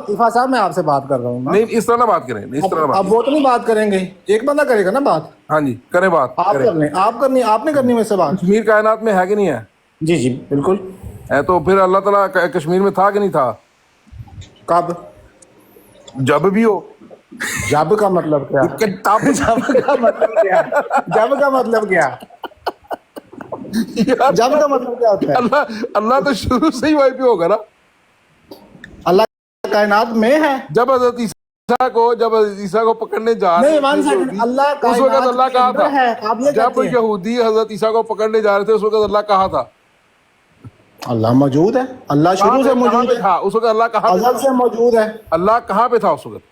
तीफा साहब मैं आपसे बात कर रहा हूँ ना। नहीं इस तरह ना बात करें, इस तरह ना बात। अब वो तो नहीं बात करेंगे, एक बंदा करेगा ना बात। हाँ जी करें बात, आप करें। कर लें, आप करनी, आपने करनी मेरे से बात। कश्मीर कायनात में है कि नहीं है? जी जी बिल्कुल है। तो फिर अल्लाह ताला कश्मीर में था कि नहीं था? कब? जब भी हो। जब का मतलब क्या? तब जब का मतलब क्या? जब का मतलब क्या? जब का मतलब क्या होता है? अल्लाह अल्लाह तो शुरू से ही वहीं पे होगा ना। अल्लाह कायनात में है। जब हजरत ईसा को पकड़ने जा रहे नहीं थे वन सेकंड, अल्लाह उस वक्त अल्लाह कायनात के कहाँ अंदर था? है, आप ये जब कहते हैं। यहूदी हजरत ईसा को पकड़ने जा रहे थे उस वक्त अल्लाह कहाँ था? अल्लाह मौजूद है, अल्लाह शुरू से कहाँ मौजूद पे है, था उस वक्त? अल्लाह कहाँ पे अज़ल था? से मौजूद है। अल्लाह कहाँ पे था उस वक्त?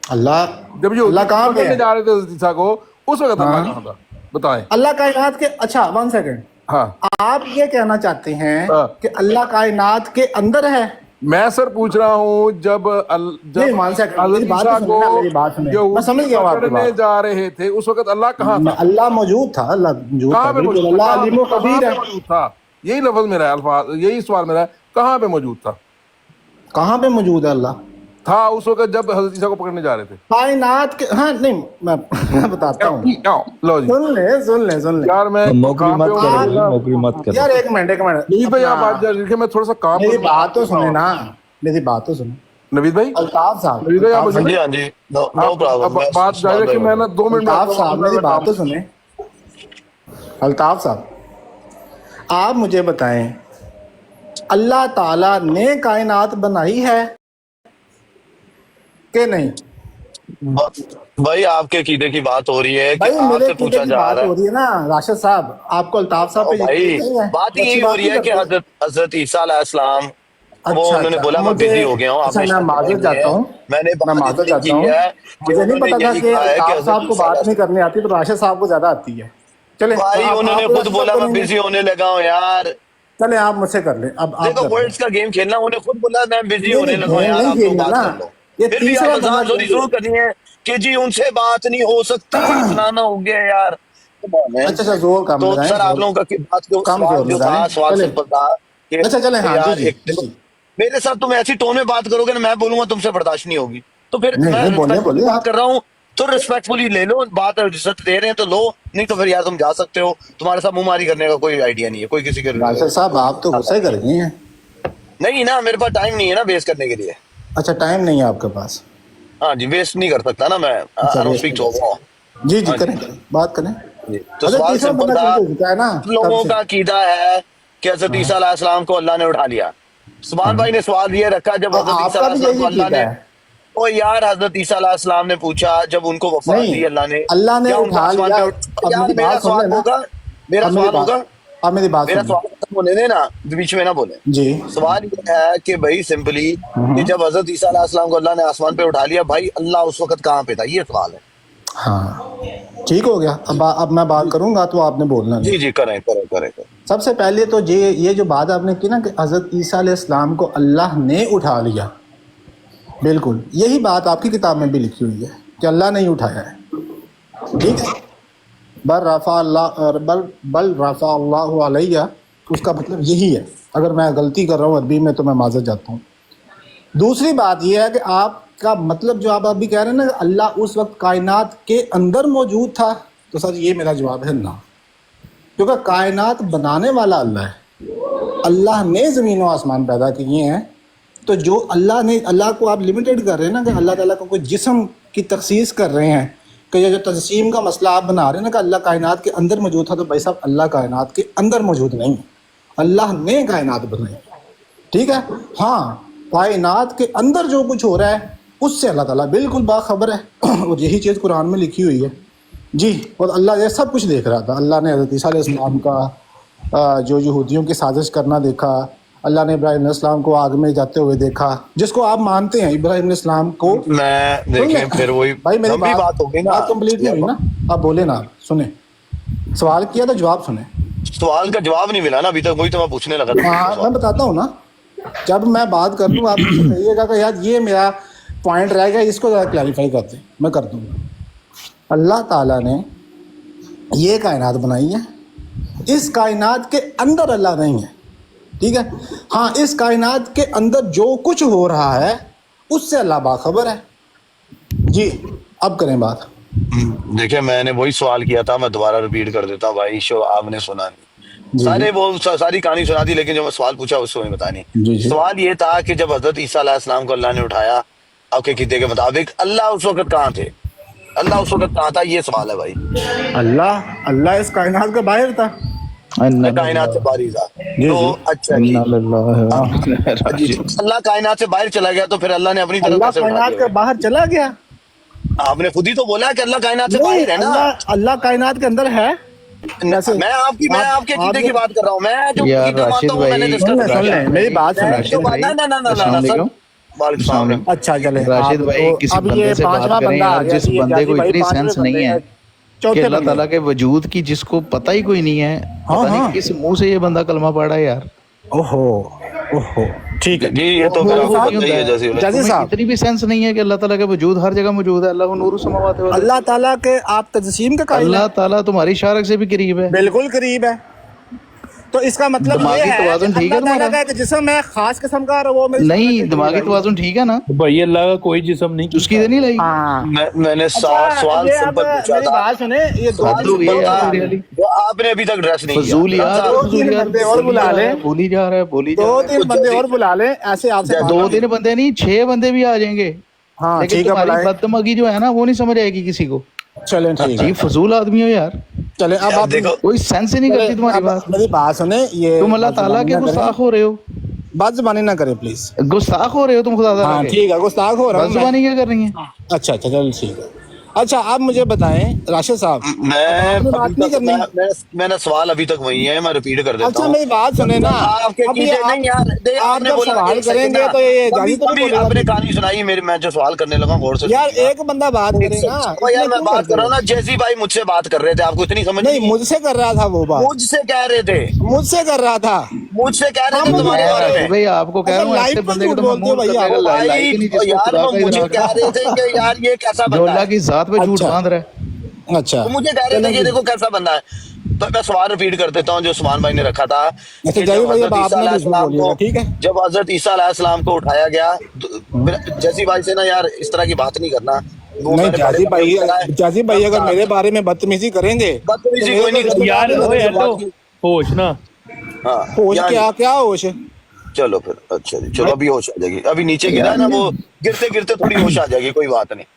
अल्लाह जब अल्लाह यहूदी कहाँ पे पकड़ने है? जा रहे थे हजरत ईसा को उस वक्त अल्लाह हाँ कहाँ था? बताएं। अल्लाह कायनात के, अच्छा वन सेकंड, हाँ आप ये कहना चाहते हैं हाँ। कि अल्लाह कायनात के अंदर है? मैं सर पूछ रहा हूँ जब नहीं वन सेकंड, मेरी हजरत बात ईसा तो को सुनिए ना, मेरी बात सुनिए, मैं समझ यहूदी गया हूँ आपकी पकड़ने बात। जा रहे थे उस वक्त अल्लाह कहाँ था? अल्लाह मौजूद था, अल्लाह मौजूद था, कहाँ पे बिल्कुल, मौजूद अल्लाह था? अलीम व कहाँ खबीर पे है। मौजूद था? यही लफ्ज मेरा है, अल्फाज यही सवाल मेरा है, कहाँ पे मौजूद था? कहाँ पे मौजूद है अल्लाह? था उस वक्त जब हजरत ईसा को पकड़ने जा रहे थे। कायनात के, हाँ नहीं मैं बताता हूँ, लो जी सुन ले यार मैं नौकरी काम पे मत हूँ। करो जी, मेरा- नौकरी मत करो। यार एक मिनट नवीद भाई आप बात अपना, जारी रखिए, मैं थोड़ा सा काम मेरी करूँ। बात तो सुने ना, मेरी बात तो सुने। नवीद भाई, अल्ताफ साहब, नवीद भाई आप अल्ताफ मुझे साहब, हाँ जी, नो आप प्रॉब्लम। मैं बात जारी सुभान भाई रखिए, मैं ना 2 मिनट में अल्ताफ आता हूँ, साहब मैं मेरी बात काम। तो सुने। अल्ताफ साहब आप मुझे बताएं, अल्लाह ताला ने कायनात बनाई है कि नहीं? भाई आपके कीदे की बात हो रही है कि भाई मेरे आपसे कीदे पूछा की जा बात रहा हो है। रही है ना राशिद साहब, आपको अल्ताफ साहब ओ पे भाई यकीन नहीं है बात तो अच्छी यही हो बात रही नहीं है कि करते। हजरत ईसा अलैहिस्सलाम वो अच्छा उन्होंने अच्छा बोला मैं मुझे, बिजी हो गया हूँ, अच्छा आपने मैं शायद माजूर नहीं जाता है। हूँ, मैंने मैं बात माजूर इतनी जाता की हूँ, है कि मुझे नहीं उन्होंने पता था यही कि कहा है कि अल्ताफ साहब हजरत को ईसा बात नहीं करनी आती, तो राशिद साहब को ज्यादा आती है। चले भाई उन्होंने आप खुद राशिद साहब बोला मैं करेंगे, बिजी होने लगा हूँ यार। चले आप मुझसे कर ले, अब आप देखो कर ले। वर्ड्स का गेम खेलना, उन्होंने खुद बोला मैं बिजी नहीं होने नहीं लगा हूँ गेम यार, नहीं आप लोग खेलना बात ना, कर लो। ये फिर भी आप तीसरा बंदा मजाक जोरी गेम। शुरू करनी है कि जी उनसे बात नहीं हो सकती, फलाना हो गया यार। Come on, man. अच्छा अच्छा जोर कम तो लगाएं, सर आप जोर लोगों का बात जो कम सवाल जोर जो लगाएं, था, सवाल चले। सिंपल था कि अच्छा चले, हाँ जी यार जी एक जी देखो जी। मेरे साथ तुम ऐसी टोन में बात करोगे ना, मैं बोलूंगा तुमसे बर्दाश्त नहीं होगी। तो फिर नहीं मैं नहीं बोलिए रिस्पेक्टफुली बोलिए बात आप। कर रहा हूँ, तो रिस्पेक्टफुली ले लो बात, इज्जत दे रहे हैं तो लो, नहीं तो फिर यार तुम जा सकते हो। तुम्हारे साथ मुंहमारी करने का कोई आइडिया नहीं है, कोई किसी के राशिद साहब आप तो गुस्सा ही कर गए हैं। नहीं ना, मेरे पास टाइम नहीं है ना बेस करने के लिए। अच्छा टाइम नहीं है आपके पास? हाँ जी, वेस्ट नहीं कर सकता ना मैं। अच्छा आई डोंट वेस्ट स्पीक नहीं टू। कर सकते, जी जी हाँ जी करें करें बात करें। जी। तो अच्छा सवाल तीसरा सिंपल बंदा था, शुरू हो चुका है ना तब लोगों से। का अकीदा है कि हजरत हाँ ईसा अलैहिस्सलाम को अल्लाह ने उठा लिया। सुभान भाई हाँ ने सवाल ये रखा, जब और हजरत ईसा आपका भी अलैहिस्सलाम को यही अल्लाह अकीदा ने, है? ओ यार हजरत ईसा अलैहिस्सलाम ने पूछा जब उनको वफात नहीं दी अल्लाह ने, अल्लाह ने क्या उनको उठा आसमान लिया, पे अब यार मेरी मेरा बात सुन सवाल लेना, होगा, मेरा अब मेरी सवाल बात, होगा, अब मेरी बात मेरा सुन ले। सवाल खत्म होने देना, बीच में ना बोले। जी सवाल ये है कि भाई सिंपली कि जब हजरत ईसा अलैहिस्सलाम को अल्लाह ने आसमान पे उठा लिया, भाई अल्लाह उस वक्त कहाँ पे था, ये सवाल है। हाँ ठीक हो गया, अब मैं बात करूंगा तो आपने बोलना नहीं। जी जी करें करें करें करें। सबसे पहले तो ये जो बात आपने की ना कि हजरत ईसा अलैहिस्सलाम को अल्लाह ने उठा लिया, बिल्कुल यही बात आपकी किताब में भी लिखी हुई है कि अल्लाह ने ही उठाया है, ठीक है। बल रफ़ा अल्लाहु अलैया, उसका मतलब यही है। अगर मैं गलती कर रहा हूँ अरबी में तो मैं माज़रत चाहता हूँ। दूसरी बात यह है कि आपका मतलब जो आप अभी कह रहे हैं ना अल्लाह उस वक्त कायनात के अंदर मौजूद था, तो सर ये मेरा जवाब है ना, क्योंकि कायनात बनाने वाला अल्लाह है। अल्लाह ने ज़मीन व आसमान पैदा किए हैं, तो जो अल्लाह ने, अल्लाह को आप लिमिटेड कर रहे हैं ना कि अल्लाह ताला को कोई जिस्म की तखसीस कर रहे हैं, कि ये जो तजसीम का मसला आप बना रहे हैं ना कि अल्लाह कायनात के अंदर मौजूद था, तो भाई साहब अल्लाह कायनात के अंदर मौजूद नहीं है, अल्लाह ने कायनात बनाई, ठीक है। हाँ कायनात के अंदर जो कुछ हो रहा है उससे अल्लाह ताला बिल्कुल बाखबर है और यही चीज़ कुरान में लिखी हुई है जी। और अल्लाह ये सब कुछ देख रहा था। अल्लाह ने हज़रत ईसा अलैहिस्सलाम का जो यहूदियों की साजिश करना देखा, अल्लाह ने इब्राहीम अलैहिस्सलाम को आग में जाते हुए देखा, जिसको आप मानते हैं इब्राहीम अलैहिस्सलाम को। मैं देखें फिर वही भाई मेरी लंबी बात हो गई ना, बात कंप्लीट नहीं हुई ना, आप बोले ना, सुने, सवाल किया तो जवाब सुने। सवाल का जवाब नहीं मिला ना अभी तक, वही तो मैं पूछने लगा था। हाँ मैं बताता हूँ ना, जब मैं बात कर लूँ आप मुझसे कहिएगा कि यार ये मेरा पॉइंट रह गया, इसको ज़रा क्लैरिफाई कर दें, मैं कर दूँगा। अल्लाह ताला ने ये कायनात बनाई है, इस कायनात के अंदर अल्लाह नहीं है, ठीक है। हाँ इस कायनात के अंदर जो कुछ हो रहा है اس سے اللہ باخبر ہے. جی اب کریں بات. دیکھیں میں نے وہی سوال کیا تھا, میں دوبارہ ریپیٹ کر دیتا ہوں بھائی, شو آپ نے سنا نہیں, جی سارے وہ ساری کہانی سنا دی, لیکن جو میں سوال پوچھا اس کو نہیں بتانی. جی جی. سوال یہ تھا کہ جب حضرت عیسیٰ علیہ السلام کو اللہ نے اٹھایا, آپ کے عقیدے کے مطابق اللہ اس وقت کہاں تھے؟ اللہ اس وقت کہاں تھا, یہ سوال ہے بھائی. اللہ اس کائنات کے باہر تھا, کائنات سے باہر تھا. تو اچھا جی, جی اللہ کائنات سے باہر چلا گیا تو پھر اللہ نے اپنی طرف اللہ کیسے اٹھا کائنات کے دیا؟ باہر چلا گیا. آپ نے خود ہی تو بولا کہ اللہ کائنات سے نہیں, باہر ہے نا. اللہ کائنات کے اندر ہے. میں آپ کے عقیدے کی بات کر رہا ہوں, میں جو یار عقیدہ مانتا ہوں میں نے ڈسکس سن کر لیں میری بات سن السلام لیں. علیکم. وعلیکم السلام. اچھا چلے راشد بھائی کسی بندے سے بات کریں یار, جس بندے کو اتنی سینس نہیں ہے کہ اللہ تعالیٰ کے وجود کی, جس کو پتہ ہی کوئی نہیں ہے, پتہ نہیں کس منہ سے یہ بندہ کلمہ پڑھا ہے یار. اوہو ٹھیک ہے جی یہ تو پھر آپ کو پتہ ہی ہے جیسے جزی صاحب, اتنی بھی سینس نہیں ہے کہ اللہ تعالیٰ کے وجود ہر جگہ موجود ہے. اللہ کو نور السماوات والارض. اللہ تعالیٰ کے آپ تجسیم کے قائل ہیں, اللہ تعالیٰ تمہاری شارک سے بھی قریب ہے. بالکل قریب ہے. تو اس کا مطلب یہ دماغی ہے توازن کہ ٹھیک ہے اللہ تعالیٰ تمہارا؟ کا ایک جسم ہے خاص قسم کا, اور وہ میری نہیں, دماغی توازن ٹھیک ہے نا بھائی اللہ کا کوئی جسم نہیں, اس کی تو نہیں لگی. میں نے سوال یہ اب سمپل پوچھا میری تھا, بات سنیں, یہ دو حد ہو گئی ہے یار تیری والی. جو آپ نے ابھی تک ایڈریس نہیں کیا. فضولیات دو تین بندے اور بلا لیں, بولی جا رہا ہے, بولی جا دو رہا ہے. تین بندے اور بلا لیں, ایسے آپ سے دو تین بندے نہیں, 6 بندے بھی آ جائیں گے, ہاں لیکن ٹھیک ہے تمہاری بلائیں. بدتمگی جو ہے نا وہ نہیں سمجھ آئے گی کسی کو. چلیں ٹھیک ہے, جی فضول آدمی ہو یار, چلیں اب آپ دیکھو کوئی سینس ہی نہیں کرتی تمہاری اب بات. میری بات سنیں, یہ تم اللہ تعالیٰ کے گستاخ ہو رہے ہو, بات زبانی نہ کریں پلیز. گستاخ ہو رہے ہو تم خدا ہاں تعالیٰ کے. ٹھیک ہے, گستاخ ہو رہا بد ہوں میں. زبانی کیا کر رہی ہیں؟ اچھا چلو ٹھیک ہے. اچھا آپ مجھے بتائیں راشد صاحب, میں نے سوال ابھی تک وہی ہے, میں ریپیٹ کر دیتا اچھا ہوں. میری بات سنیں نا, آپ کے اب یہ عقیدے نہیں یار, آپ جب سوال کریں گے تو یہ جاہی تو نہیں بولے آپ نے گا. کہانی سنائی میری, میں جو سوال کرنے لگا غور سے یار سنیے گا. ایک بندہ بات کرے نا, یار میں بات کر رہا ہوں نا, جیسی بھائی مجھ سے بات کر رہے تھے, آپ کو اتنی سمجھ نہیں مجھ سے کر رہا تھا وہ بات, مجھ سے کہہ رہے تھے, مجھ سے کر رہا تھا. مجھ سے کہہ رہے تھے ہم تمہارے بارے میں. بھائی آپ کو کہہ رہا ہوں ایسے بندے کو تو ممنون کرنے کا لائق ہی نہیں جس کو یار خدا وہ کا مجھے ادراک کہہ ہے, رہے تھے کہ یار یہ کیسا جو بندہ اللہ ہے. کی ذات پہ جھوٹ اچھا. باندھ رہا ہے. اچھا وہ مجھے کہہ رہے تھے کہ دیکھو کیسا بندہ ہے. تو میں سوال ریپیٹ کر دیتا ہوں جو عثمان بھائی نے رکھا تھا, اچھا کہ جاہی جب بھائی حضرت اب آپ عیسیٰ نے علیہ بھی اس میں السلام بولیے گا, کو ٹھیک ہے. جب حضرت عیسیٰ علیہ السلام کو اٹھایا گیا, جیسی بھائی سے نا یار اس طرح کی بات نہیں کرنا. وہ میں نہیں نے بڑے جازی بھائی اگر میرے بارے میں بدتمیزی کریں گے بدتمیزی کوئی نہیں کرتا. یار اوے ہٹو ہوش نا. ہاں ہوش یعنی کیا ہوش. چلو پھر اچھا جی, چلو ابھی ہوش آ جائے گی. ابھی نیچے گرا ہے نا, وہ گرتے گرتے تھوڑی ہوش آ جائے گی, کوئی بات نہیں.